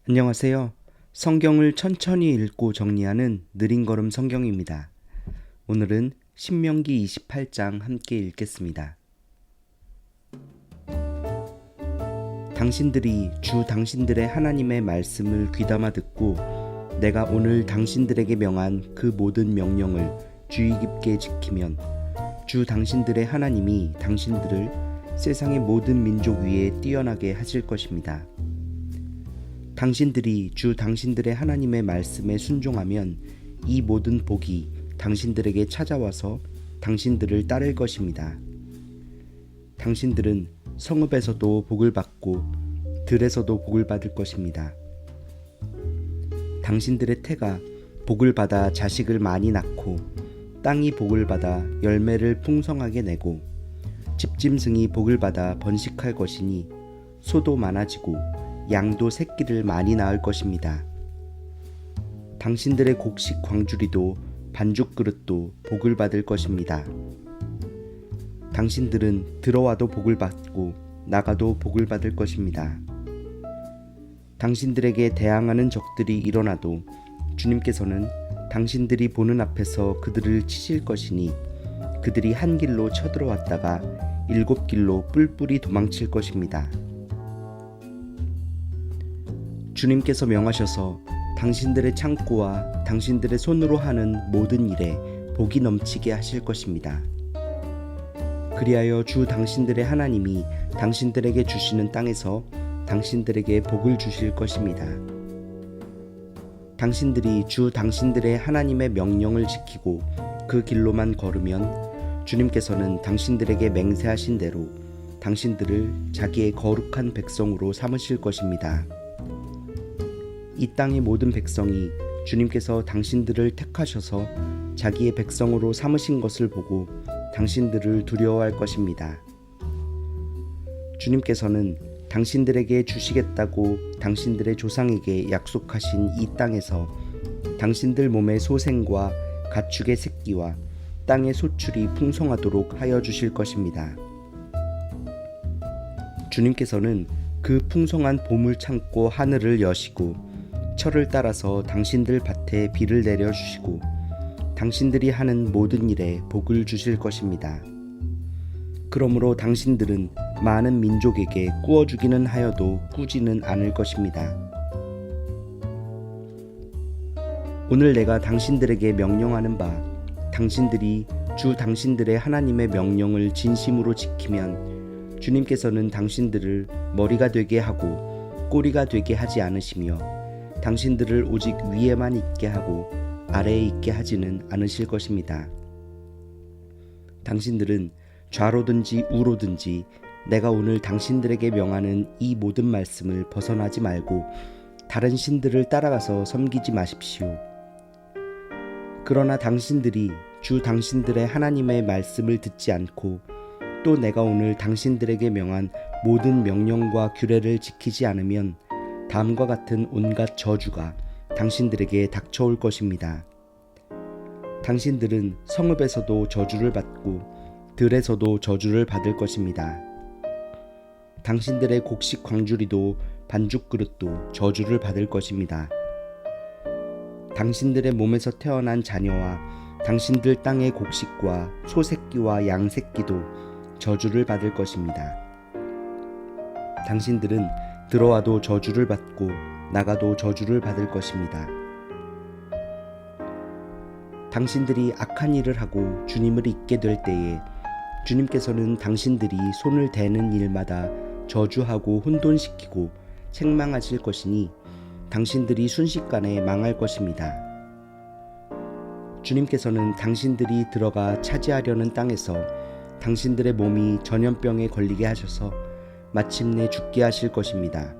안녕하세요. 성경을 천천히 읽고 정리하는 느린걸음 성경입니다. 오늘은 신명기 28장 함께 읽겠습니다. 당신들이 주 당신들의 하나님의 말씀을 귀담아 듣고 내가 오늘 당신들에게 명한 그 모든 명령을 주의 깊게 지키면 주 당신들의 하나님이 당신들을 세상의 모든 민족 위에 뛰어나게 하실 것입니다. 당신들이 주 당신들의 하나님의 말씀에 순종하면 이 모든 복이 당신들에게 찾아와서 당신들을 따를 것입니다. 당신들은 성읍에서도 복을 받고 들에서도 복을 받을 것입니다. 당신들의 태가 복을 받아 자식을 많이 낳고 땅이 복을 받아 열매를 풍성하게 내고 집짐승이 복을 받아 번식할 것이니 소도 많아지고 양도 새끼를 많이 낳을 것입니다. 당신들의 곡식 광주리도 반죽 그릇도 복을 받을 것입니다. 당신들은 들어와도 복을 받고 나가도 복을 받을 것입니다. 당신들에게 대항하는 적들이 일어나도 주님께서는 당신들이 보는 앞에서 그들을 치실 것이니 그들이 한 길로 쳐들어왔다가 7길로 뿔뿔이 도망칠 것입니다. 주님께서 명하셔서 당신들의 창고와 당신들의 손으로 하는 모든 일에 복이 넘치게 하실 것입니다. 그리하여 주 당신들의 하나님이 당신들에게 주시는 땅에서 당신들에게 복을 주실 것입니다. 당신들이 주 당신들의 하나님의 명령을 지키고 그 길로만 걸으면 주님께서는 당신들에게 맹세하신 대로 당신들을 자기의 거룩한 백성으로 삼으실 것입니다. 이 땅의 모든 백성이 주님께서 당신들을 택하셔서 자기의 백성으로 삼으신 것을 보고 당신들을 두려워할 것입니다. 주님께서는 당신들에게 주시겠다고 당신들의 조상에게 약속하신 이 땅에서 당신들 몸의 소생과 가축의 새끼와 땅의 소출이 풍성하도록 하여 주실 것입니다. 주님께서는 그 풍성한 봄을 참고 하늘을 여시고 철을 따라서 당신들 밭에 비를 내려주시고 당신들이 하는 모든 일에 복을 주실 것입니다. 그러므로 당신들은 많은 민족에게 꾸어주기는 하여도 꾸지는 않을 것입니다. 오늘 내가 당신들에게 명령하는 바 당신들이 주 당신들의 하나님의 명령을 진심으로 지키면 주님께서는 당신들을 머리가 되게 하고 꼬리가 되게 하지 않으시며 당신들을 오직 위에만 있게 하고 아래에 있게 하지는 않으실 것입니다. 당신들은 좌로든지 우로든지 내가 오늘 당신들에게 명하는 이 모든 말씀을 벗어나지 말고 다른 신들을 따라가서 섬기지 마십시오. 그러나 당신들이 주 당신들의 하나님의 말씀을 듣지 않고 또 내가 오늘 당신들에게 명한 모든 명령과 규례를 지키지 않으면 다음과 같은 온갖 저주가 당신들에게 닥쳐올 것입니다. 당신들은 성읍에서도 저주를 받고 들에서도 저주를 받을 것입니다. 당신들의 곡식 광주리도 반죽 그릇도 저주를 받을 것입니다. 당신들의 몸에서 태어난 자녀와 당신들 땅의 곡식과 소새끼와 양새끼도 저주를 받을 것입니다. 당신들은 들어와도 저주를 받고 나가도 저주를 받을 것입니다. 당신들이 악한 일을 하고 주님을 잊게 될 때에 주님께서는 당신들이 손을 대는 일마다 저주하고 혼돈시키고 책망하실 것이니 당신들이 순식간에 망할 것입니다. 주님께서는 당신들이 들어가 차지하려는 땅에서 당신들의 몸이 전염병에 걸리게 하셔서 마침내 죽게 하실 것입니다.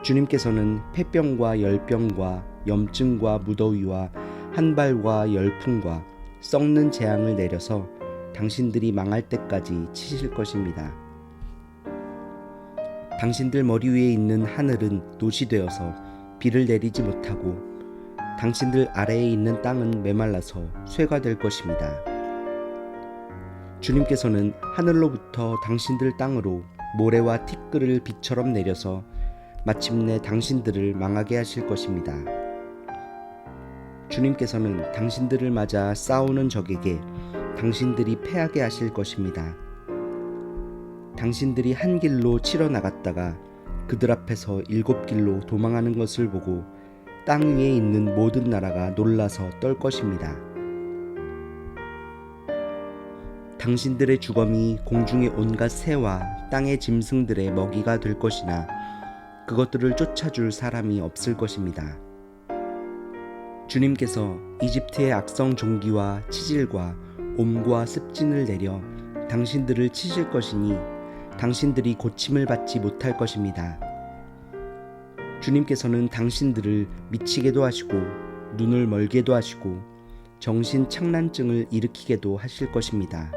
주님께서는 폐병과 열병과 염증과 무더위와 한발과 열풍과 썩는 재앙을 내려서 당신들이 망할 때까지 치실 것입니다. 당신들 머리 위에 있는 하늘은 노시 되어서 비를 내리지 못하고 당신들 아래에 있는 땅은 메말라서 쇠가 될 것입니다. 주님께서는 하늘로부터 당신들 땅으로 모래와 티끌을 비처럼 내려서 마침내 당신들을 망하게 하실 것입니다. 주님께서는 당신들을 맞아 싸우는 적에게 당신들이 패하게 하실 것입니다. 당신들이 한 길로 치러 나갔다가 그들 앞에서 7길로 도망하는 것을 보고 땅 위에 있는 모든 나라가 놀라서 떨 것입니다. 당신들의 주검이 공중의 온갖 새와 땅의 짐승들의 먹이가 될 것이나 그것들을 쫓아줄 사람이 없을 것입니다. 주님께서 이집트의 악성 종기와 치질과 옴과 습진을 내려 당신들을 치실 것이니 당신들이 고침을 받지 못할 것입니다. 주님께서는 당신들을 미치게도 하시고 눈을 멀게도 하시고 정신 착란증을 일으키게도 하실 것입니다.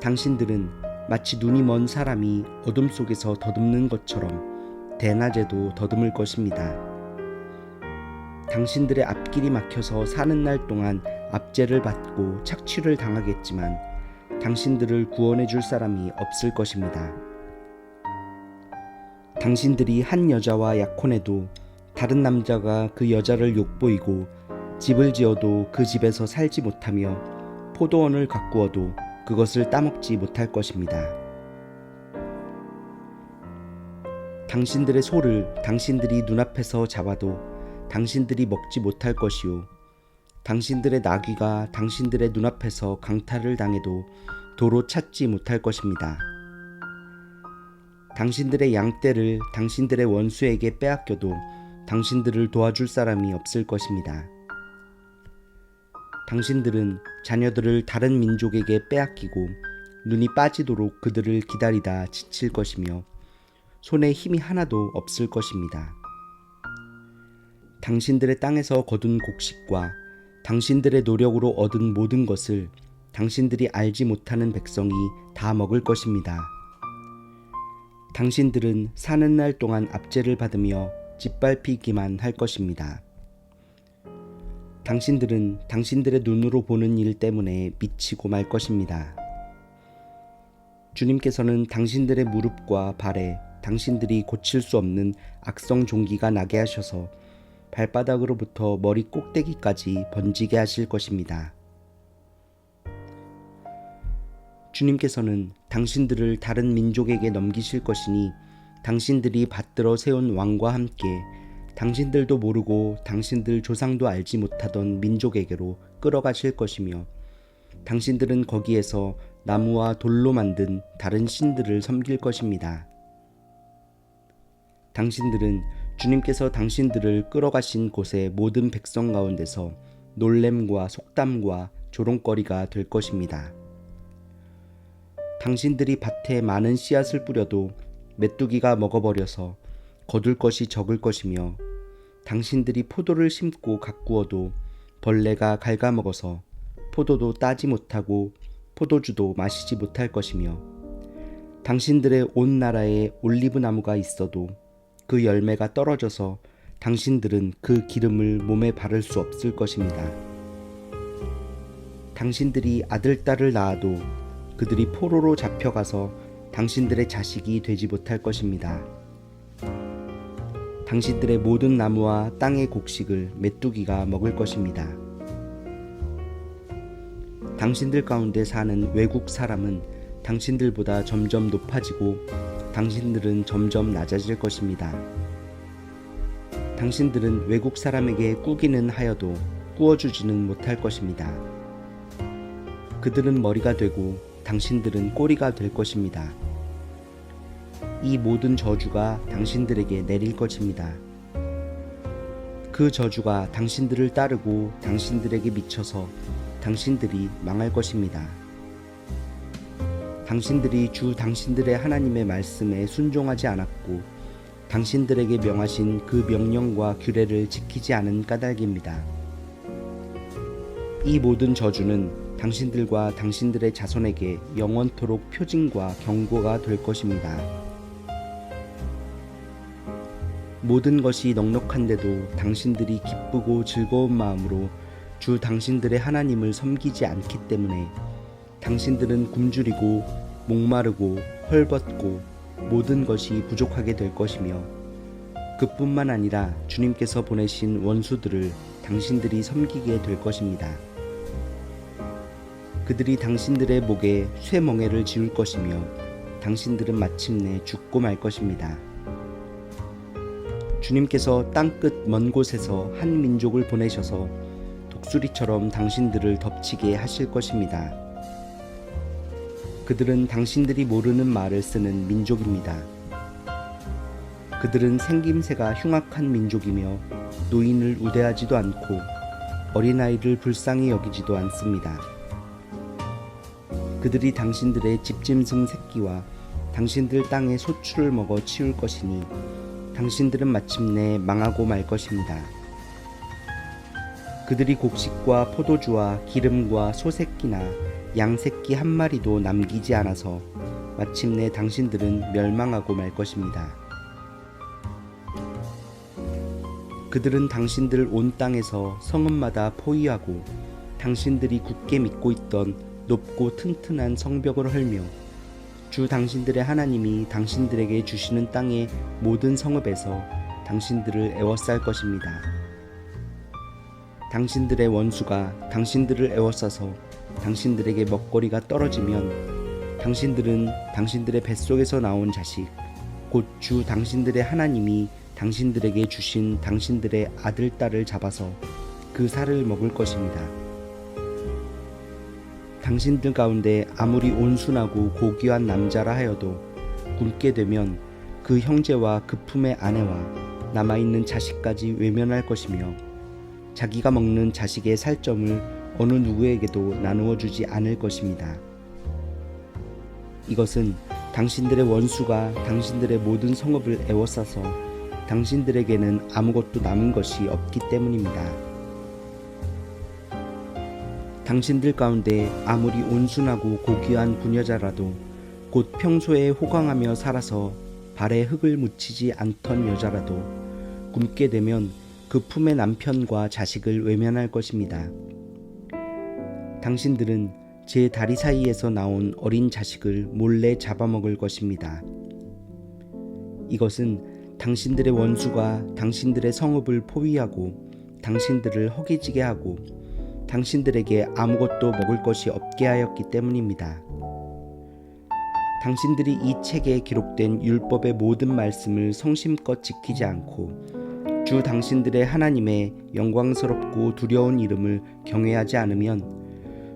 당신들은 마치 눈이 먼 사람이 어둠 속에서 더듬는 것처럼 대낮에도 더듬을 것입니다. 당신들의 앞길이 막혀서 사는 날 동안 압제를 받고 착취를 당하겠지만 당신들을 구원해 줄 사람이 없을 것입니다. 당신들이 한 여자와 약혼해도 다른 남자가 그 여자를 욕보이고 집을 지어도 그 집에서 살지 못하며 포도원을 가꾸어도 그것을 따먹지 못할 것입니다. 당신들의 소를 당신들이 눈앞에서 잡아도 당신들이 먹지 못할 것이요 당신들의 나귀가 당신들의 눈앞에서 강탈을 당해도 도로 찾지 못할 것입니다. 당신들의 양떼를 당신들의 원수에게 빼앗겨도 당신들을 도와줄 사람이 없을 것입니다. 당신들은 자녀들을 다른 민족에게 빼앗기고 눈이 빠지도록 그들을 기다리다 지칠 것이며 손에 힘이 하나도 없을 것입니다. 당신들의 땅에서 거둔 곡식과 당신들의 노력으로 얻은 모든 것을 당신들이 알지 못하는 백성이 다 먹을 것입니다. 당신들은 사는 날 동안 압제를 받으며 짓밟히기만 할 것입니다. 당신들은 당신들의 눈으로 보는 일 때문에 미치고 말 것입니다. 주님께서는 당신들의 무릎과 발에 당신들이 고칠 수 없는 악성 종기가 나게 하셔서 발바닥으로부터 머리 꼭대기까지 번지게 하실 것입니다. 주님께서는 당신들을 다른 민족에게 넘기실 것이니 당신들이 받들어 세운 왕과 함께 당신들도 모르고 당신들 조상도 알지 못하던 민족에게로 끌어가실 것이며 당신들은 거기에서 나무와 돌로 만든 다른 신들을 섬길 것입니다. 당신들은 주님께서 당신들을 끌어가신 곳의 모든 백성 가운데서 놀램과 속담과 조롱거리가 될 것입니다. 당신들이 밭에 많은 씨앗을 뿌려도 메뚜기가 먹어버려서 거둘 것이 적을 것이며 당신들이 포도를 심고 가꾸어도 벌레가 갉아먹어서 포도도 따지 못하고 포도주도 마시지 못할 것이며 당신들의 온 나라에 올리브 나무가 있어도 그 열매가 떨어져서 당신들은 그 기름을 몸에 바를 수 없을 것입니다. 당신들이 아들, 딸을 낳아도 그들이 포로로 잡혀가서 당신들의 자식이 되지 못할 것입니다. 당신들의 모든 나무와 땅의 곡식을 메뚜기가 먹을 것입니다. 당신들 가운데 사는 외국 사람은 당신들보다 점점 높아지고 당신들은 점점 낮아질 것입니다. 당신들은 외국 사람에게 꾸기는 하여도 꾸어주지는 못할 것입니다. 그들은 머리가 되고 당신들은 꼬리가 될 것입니다. 이 모든 저주가 당신들에게 내릴 것입니다. 그 저주가 당신들을 따르고 당신들에게 미쳐서 당신들이 망할 것입니다. 당신들이 주 당신들의 하나님의 말씀에 순종하지 않았고 당신들에게 명하신 그 명령과 규례를 지키지 않은 까닭입니다. 이 모든 저주는 당신들과 당신들의 자손에게 영원토록 표징과 경고가 될 것입니다. 모든 것이 넉넉한데도 당신들이 기쁘고 즐거운 마음으로 주 당신들의 하나님을 섬기지 않기 때문에 당신들은 굶주리고 목마르고 헐벗고 모든 것이 부족하게 될 것이며 그뿐만 아니라 주님께서 보내신 원수들을 당신들이 섬기게 될 것입니다. 그들이 당신들의 목에 쇠멍에를 지울 것이며 당신들은 마침내 죽고 말 것입니다. 주님께서 땅끝 먼 곳에서 한 민족을 보내셔서 독수리처럼 당신들을 덮치게 하실 것입니다. 그들은 당신들이 모르는 말을 쓰는 민족입니다. 그들은 생김새가 흉악한 민족이며 노인을 우대하지도 않고 어린아이를 불쌍히 여기지도 않습니다. 그들이 당신들의 집짐승 새끼와 당신들 땅의 소출을 먹어 치울 것이니 당신들은 마침내 망하고 말 것입니다. 그들이 곡식과 포도주와 기름과 소새끼나 양새끼 한 마리도 남기지 않아서 마침내 당신들은 멸망하고 말 것입니다. 그들은 당신들 온 땅에서 성읍마다 포위하고 당신들이 굳게 믿고 있던 높고 튼튼한 성벽을 헐며 주 당신들의 하나님이 당신들에게 주시는 땅의 모든 성읍에서 당신들을 애워쌀 것입니다. 당신들의 원수가 당신들을 애워싸서 당신들에게 먹거리가 떨어지면 당신들은 당신들의 뱃속에서 나온 자식 곧 주 당신들의 하나님이 당신들에게 주신 당신들의 아들 딸을 잡아서 그 살을 먹을 것입니다. 당신들 가운데 아무리 온순하고 고귀한 남자라 하여도 굶게 되면 그 형제와 그 품의 아내와 남아있는 자식까지 외면할 것이며 자기가 먹는 자식의 살점을 어느 누구에게도 나누어 주지 않을 것입니다. 이것은 당신들의 원수가 당신들의 모든 성읍을 애워싸서 당신들에게는 아무것도 남은 것이 없기 때문입니다. 당신들 가운데 아무리 온순하고 고귀한 부녀자라도 곧 평소에 호강하며 살아서 발에 흙을 묻히지 않던 여자라도 굶게 되면 그 품의 남편과 자식을 외면할 것입니다. 당신들은 제 다리 사이에서 나온 어린 자식을 몰래 잡아먹을 것입니다. 이것은 당신들의 원수가 당신들의 성읍을 포위하고 당신들을 허기지게 하고 당신들에게 아무것도 먹을 것이 없게 하였기 때문입니다. 당신들이 이 책에 기록된 율법의 모든 말씀을 성심껏 지키지 않고 주 당신들의 하나님의 영광스럽고 두려운 이름을 경외하지 않으면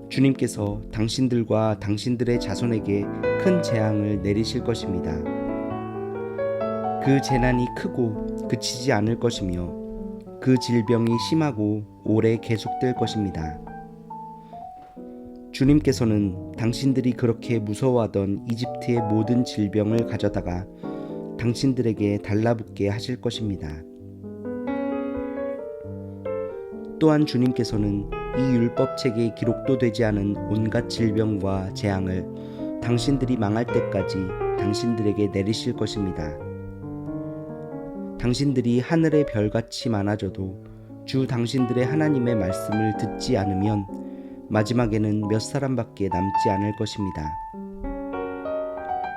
주님께서 당신들과 당신들의 자손에게 큰 재앙을 내리실 것입니다. 그 재난이 크고 그치지 않을 것이며 그 질병이 심하고 오래 계속될 것입니다. 주님께서는 당신들이 그렇게 무서워하던 이집트의 모든 질병을 가져다가 당신들에게 달라붙게 하실 것입니다. 또한 주님께서는 이 율법책에 기록도 되지 않은 온갖 질병과 재앙을 당신들이 망할 때까지 당신들에게 내리실 것입니다. 당신들이 하늘의 별같이 많아져도 주 당신들의 하나님의 말씀을 듣지 않으면 마지막에는 몇 사람밖에 남지 않을 것입니다.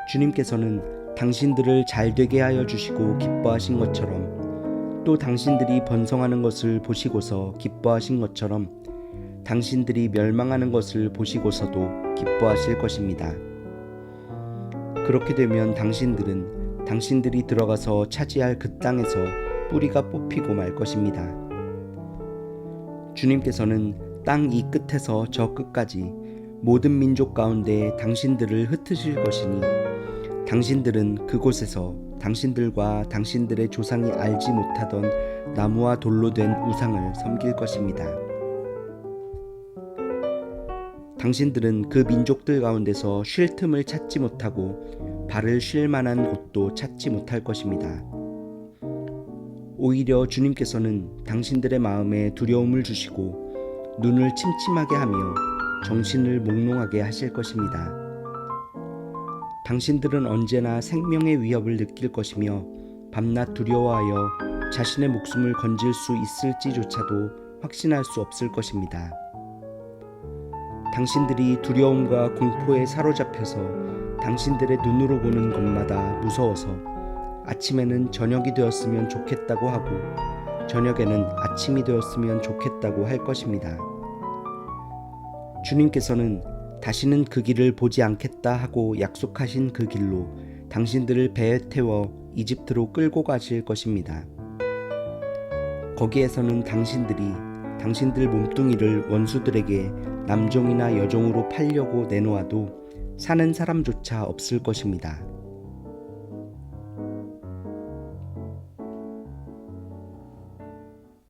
주님께서는 당신들을 잘되게 하여 주시고 기뻐하신 것처럼 또 당신들이 번성하는 것을 보시고서 기뻐하신 것처럼 당신들이 멸망하는 것을 보시고서도 기뻐하실 것입니다. 그렇게 되면 당신들은 당신들이 들어가서 차지할 그 땅에서 뿌리가 뽑히고 말 것입니다. 주님께서는 땅 이 끝에서 저 끝까지 모든 민족 가운데 당신들을 흩으실 것이니 당신들은 그곳에서 당신들과 당신들의 조상이 알지 못하던 나무와 돌로 된 우상을 섬길 것입니다. 당신들은 그 민족들 가운데서 쉴 틈을 찾지 못하고 발을 쉴 만한 곳도 찾지 못할 것입니다. 오히려 주님께서는 당신들의 마음에 두려움을 주시고 눈을 침침하게 하며 정신을 몽롱하게 하실 것입니다. 당신들은 언제나 생명의 위협을 느낄 것이며 밤낮 두려워하여 자신의 목숨을 건질 수 있을지조차도 확신할 수 없을 것입니다. 당신들이 두려움과 공포에 사로잡혀서 당신들의 눈으로 보는 것마다 무서워서 아침에는 저녁이 되었으면 좋겠다고 하고 저녁에는 아침이 되었으면 좋겠다고 할 것입니다. 주님께서는 다시는 그 길을 보지 않겠다 하고 약속하신 그 길로 당신들을 배에 태워 이집트로 끌고 가실 것입니다. 거기에서는 당신들이 당신들 몸뚱이를 원수들에게 남종이나 여종으로 팔려고 내놓아도 사는 사람조차 없을 것입니다.